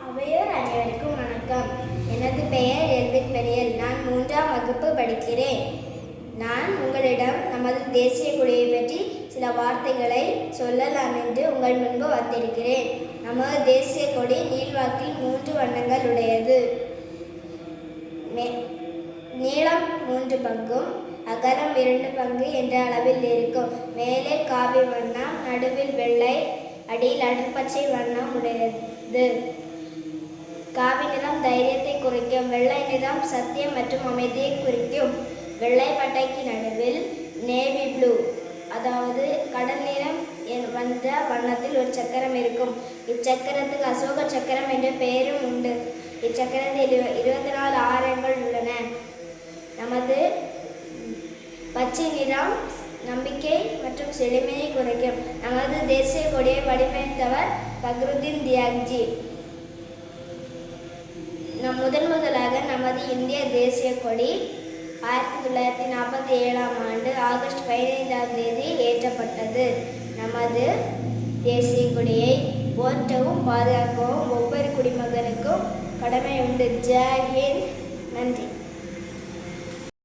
அவையோர் அனைவருக்கும் வணக்கம். எனது பெயர் எல்வின் பெரியல். நான் 3ஆம் வகுப்பு படிக்கிறேன். நான் உங்களிடம் நமது தேசிய கொடியை பற்றி சில வார்த்தைகளை சொல்லலாம் என்று உங்கள் முன்பு வந்திருக்கிறேன். நமது தேசிய கொடி நீள்வாக்கில் 3 வண்ணங்கள் உடையது. நீளம் 3 பங்கும் அகலம் 2 பங்கு என்ற அளவில் இருக்கும். மேலே காவி வண்ணம், நடுவில் வெள்ளை, அடியில் அடர்பச்சை வண்ணம் உடையது. காவி நிறம் தைரியத்தை குறிக்கும். வெள்ளை நிறம் சத்தியம் மற்றும் அமைதியை குறிக்கும். வெள்ளை பட்டைக்கு நடுவில் நேவி ப்ளூ, அதாவது கடல் நிறம் என்ற வண்ணத்தில் ஒரு சக்கரம் இருக்கும். இச்சக்கரத்துக்கு அசோக சக்கரம் என்ற பெயரும் உண்டு. இச்சக்கரத்தில் 24 ஆரங்கள் உள்ளன. நமது பச்சை நிறம் நம்பிக்கை மற்றும் செழுமையை குறைக்கும். நமது தேசிய கொடியை வடிவமைத்தவர் ஃபக்ருதீன் தியாக்ஜி. முதலாக நமது இந்திய தேசிய கொடி 1947ஆம் ஆண்டு ஆகஸ்ட் 15ஆம் தேதி ஏற்றப்பட்டது. நமது தேசிய கொடியை போற்றவும் பாதுகாக்கவும் ஒவ்வொரு குடிமகனுக்கும் கடமை உண்டு. ஜெய் ஹிந்த். நன்றி.